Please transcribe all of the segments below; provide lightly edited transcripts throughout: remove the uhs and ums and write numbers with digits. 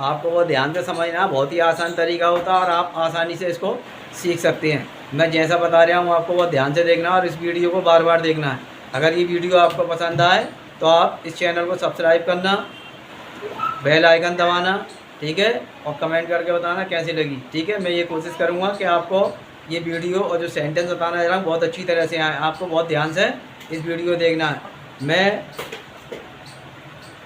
आपको वो ध्यान से समझना, बहुत ही आसान तरीका होता है और आप आसानी से इसको सीख सकते हैं। मैं जैसा बता रहा हूँ आपको वो ध्यान से देखना और इस वीडियो को बार बार देखना है। अगर ये वीडियो आपको पसंद आए तो आप इस चैनल को सब्सक्राइब करना, बेल आइकन दबाना, ठीक है, और कमेंट करके बताना कैसी लगी। ठीक है, मैं ये कोशिश करूँगा कि आपको ये वीडियो और जो सेंटेंस बताना जा रहा हूँ बहुत अच्छी तरह से आए। आपको बहुत ध्यान से इस वीडियो को देखना है। मैं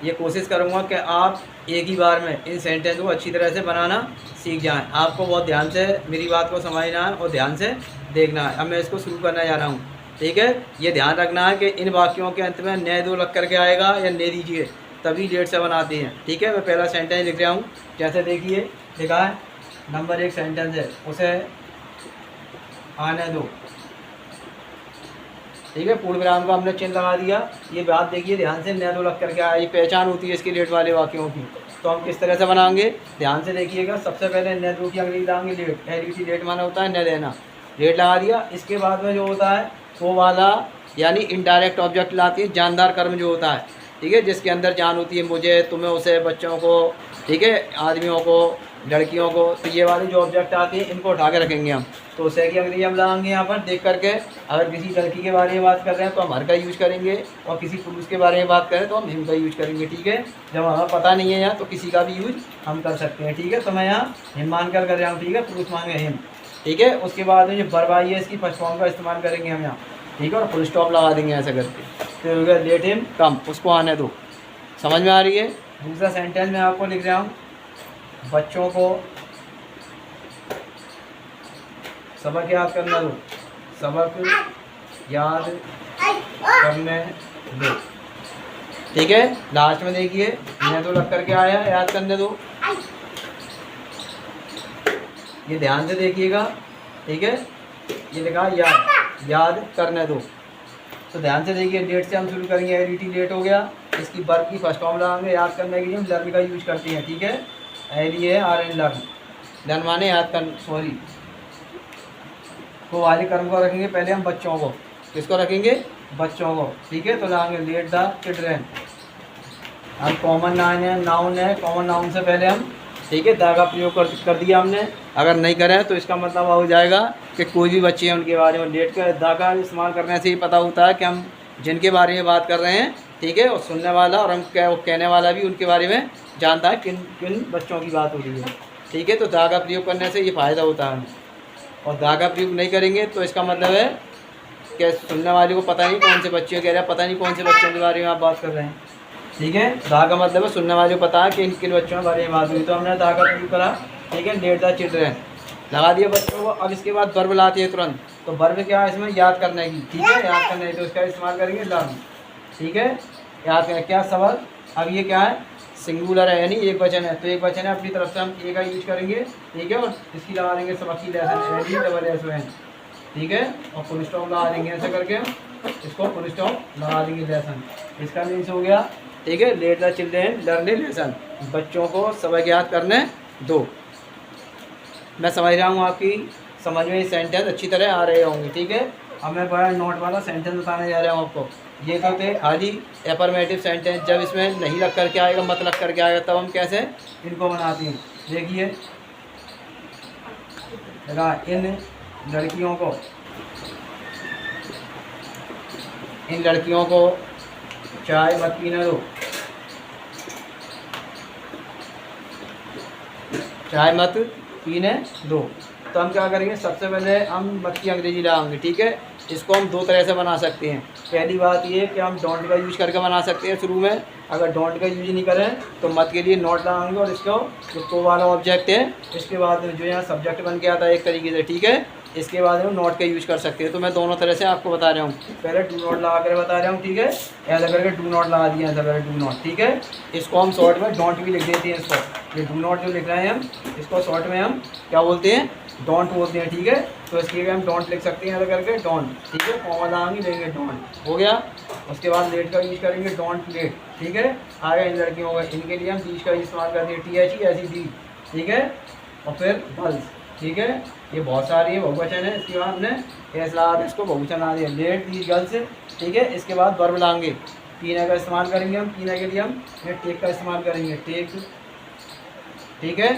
ये कोशिश करूँगा कि आप एक ही बार में इन सेंटेंस को अच्छी तरह से बनाना सीख जाएं। आपको बहुत ध्यान से मेरी बात को समझना है और ध्यान से देखना है। अब मैं इसको शुरू करने जा रहा हूँ। ठीक है, ये ध्यान रखना है कि इन वाक्यों के अंत में न दो लग करके आएगा या ने दीजिए, तभी लेट से बनाते हैं। ठीक है, मैं पहला सेंटेंस लिख रहा हूँ। जैसे देखिए लिखा है, नंबर 1 सेंटेंस है, उसे आने दो। ठीक है, पूर्ण विराम का हमने चिन्ह लगा दिया। ये बात देखिए ध्यान से, न दो लग करके आया, ये पहचान होती है इसकी लेट वाले वाक्यों की। तो हम किस तरह से बनाएंगे, ध्यान से देखिएगा। सबसे पहले न दो की अंग्रेजी लगाएंगे लेट, LET लेट माना होता है न देना, लेट लगा दिया। इसके बाद में जो होता है वो वाला यानी इनडायरेक्ट ऑब्जेक्ट लाती है, जानदार कर्म जो होता है। ठीक है, जिसके अंदर जान होती है, मुझे, तुम्हें, उसे, बच्चों को, ठीक है, आदमियों को, लड़कियों को। तो ये वाले जो ऑब्जेक्ट आते हैं इनको उठा के रखेंगे हम। तो उसे की अंग्रेजी हम लगाएंगे यहाँ पर देख करके। अगर किसी लड़की के बारे में बात कर रहे हैं तो हम हर का यूज करेंगे, और किसी पुरुष के बारे में बात करें तो हम हिम का यूज करेंगे। ठीक है, जब हमें पता नहीं है यहाँ तो किसी का भी यूज हम कर सकते हैं। ठीक है, तो मैं यहाँ हिम मान कर रहा हूँ। ठीक है, पुरुष मान गए हिम। ठीक है, उसके बाद में जो वर्ब आई है इसकी फर्स्ट फॉर्म का इस्तेमाल करेंगे हम यहाँ। ठीक है, और फुल स्टॉप लगा देंगे ऐसा करके। फिर हो गया लेट हिम कम, उसको आने दो। समझ में आ रही है। दूसरा सेंटेंस मैं आपको लिख रहा हूँ, बच्चों को सबक याद करने दो, सबक याद करने दो। ठीक है, लास्ट में देखिए मैं तो लग करके आया, याद करने दो। ये ध्यान से देखिएगा। ठीक है, ये लिखा याद करने दो। तो ध्यान से देखिए, लेट से हम शुरू करेंगे। LET लेट हो गया, इसकी वर्ब की फर्स्ट फॉर्म लगाएंगे। याद करने के लिए हम लर्न का यूज करते हैं। ठीक है, LEARN लर्न, लर्न माने याद कर, सॉरी। तो वाले कर्म को रखेंगे पहले हम बच्चों को। किसको रखेंगे, बच्चों को। ठीक है, तो लगाएंगे लेट द चिल्ड्रेन। अब कॉमन नाउन है, कॉमन नाउन से पहले हम, ठीक है, द का प्रयोग कर दिया हमने। अगर नहीं करें तो इसका मतलब हो जाएगा कि कोई भी बच्चे हैं उनके बारे में लेट कर द का इस्तेमाल करने से ही पता होता है कि हम जिनके बारे में बात कर रहे हैं। ठीक है, और सुनने वाला और हम कहने वाला भी उनके बारे में जानता है किन किन बच्चों की बात हो रही है। ठीक है, तो द का प्रयोग करने से ये फ़ायदा होता है हमें। और दा का प्रयोग नहीं करेंगे तो इसका मतलब है कि सुनने वाले को पता नहीं कौन से बच्चे कह रहे हैं, पता नहीं कौन से बच्चों के बारे में आप बात कर रहे हैं। ठीक है, दा का मतलब है सुनने वाले को पता है कि इन किन बच्चों के बारे में बात हुई। तो हमने दा का प्रयोग करा। ठीक है, लेट द चिल्ड्रेन लगा दिया बच्चों को। अब इसके बाद वर्ब लाती है तुरंत। तो वर्ब क्या है इसमें, याद करने की। ठीक है, याद करने की, तो इसका इस्तेमाल करेंगे लर्न। ठीक है, याद करें क्या सबक। अब ये क्या है, सिंगुलर है यानी एक वचन है, तो एक वचन है, अपनी तरफ से हम ए का यूज करेंगे। ठीक है, और इसकी लगा देंगे सबक की लेसन, LESSON। ठीक है, और फुल स्टॉप लगा देंगे ऐसे करके, इसको फुल स्टॉप लगा देंगे लेसन। इसका मीन्स हो गया। ठीक है, let the children learn lesson, बच्चों को सबक याद करने दो। मैं समझ रहा हूँ आपकी समझ में सेंटेंस अच्छी तरह आ रहे होंगे। ठीक है, अब मैं बड़ा नोट वाला सेंटेंस बताने जा रहा हूँ आपको। ये तो थे खाली एफर्मेटिव सेंटेंस, जब इसमें नहीं लग करके आएगा, मत लग करके आएगा, तब हम कैसे इनको बनाते हैं। देखिए इन लड़कियों को चाय मत पीने दो, चाय मत पीने दो। तो हम क्या करेंगे, सबसे पहले हम मत की अंग्रेजी लगाएंगे। ठीक है, इसको हम दो तरह से बना सकते हैं। पहली बात ये कि हम डोंट का यूज करके बना सकते हैं शुरू में। अगर डोंट का यूज नहीं करें तो मत के लिए नॉट लगाएंगे, और इसको जो को वाला ऑब्जेक्ट है इसके बाद जो यहाँ सब्जेक्ट बन के आता है एक तरीके से। ठीक है, इसके बाद हम नॉट का यूज कर सकते हैं। तो मैं दोनों तरह से आपको बता रहा हूँ। पहले डू नॉट लगा कर बता रहा हूँ। ठीक है, ऐसा करके डू नॉट लगा दिया, ऐसा करके डू नॉट। ठीक है, इसको हम शॉर्ट में डोंट भी लिख देते हैं। इसको ये डू नॉट जो लिख रहे हैं हम, इसको शॉर्ट में हम क्या बोलते हैं, डोंट बोलते हैं। ठीक है, तो इसके लिए हम डोंट लिख सकते हैं ऐसा करके डोंट। ठीक है, कॉमा लगाएंगे, लेंगे डोंट, हो गया। उसके बाद लेट का यूज करेंगे, डोंट लेट। ठीक है, आगे इन लड़कियों का, इनके लिए हम टीच का इस्तेमाल करते हैं, THE ऐसी डी। ठीक है, और फिर गर्ल्स। ठीक है, ये बहुत सारी है, बहुवचन है। इसके बाद हमने एस लगा के इसको बहुवचन आ दिया, लेट दीज गर्ल्स। ठीक है, इसके बाद वर्ब लाएंगे, पीने का इस्तेमाल करेंगे हम। पीने के लिए हम टेक का इस्तेमाल करेंगे, टेक ठीक है,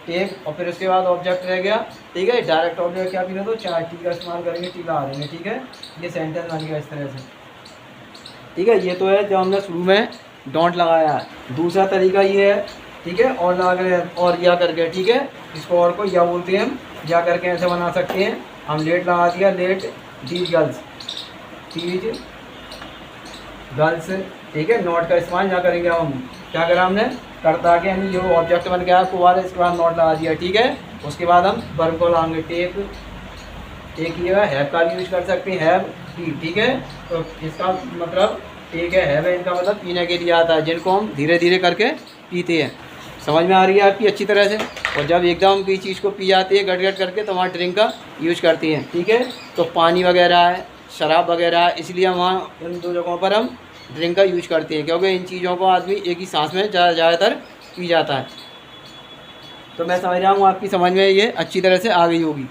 टेक, और फिर उसके बाद ऑब्जेक्ट रह गया। ठीक है, डायरेक्ट ऑब्जेक्ट क्या पीना, तो चाहे टी का इस्तेमाल करेंगे, टी लगा देंगे। ठीक है, ये सेंटेंस बन गया इस तरह से। ठीक है, ये तो है जब हमने शुरू में डोंट लगाया है। दूसरा तरीका ये है, ठीक है, और लगा कर और या करके, ठीक है, इसको और को या बोलते हैं हम, या करके ऐसे बना सकते हैं हम। लेट लगा दिया, let these girls, these girls. ठीक है, नॉट का इस्तेमाल यहाँ करेंगे हम। क्या करा हमने, करता के हम ये ऑब्जेक्ट बन गया आपको वाला, इसके बाद नॉट लगा दिया। ठीक है, उसके बाद हम वर्ब को लगाएंगे, टेक, टेक ये हैव का भी यूज कर सकते हैं, हैव पी। ठीक है, तो इसका मतलब टेक है, हैव है, इनका मतलब पीने के लिए आता है, जिनको हम धीरे धीरे करके पीते हैं। समझ में आ रही है आपकी अच्छी तरह से। और जब एकदम कोई चीज़ को पी जाती है गट गट करके, तो वहाँ ड्रिंक का यूज करती हैं। ठीक है, तो पानी वगैरह है, शराब वगैरह है, इसलिए हम वहाँ इन दो जगहों पर हम ड्रिंक का यूज करते हैं, क्योंकि इन चीज़ों को आदमी एक ही सांस में ज़्यादातर पी जाता है। तो मैं समझ रहा हूँ आपकी समझ में ये अच्छी तरह से आ गई होगी।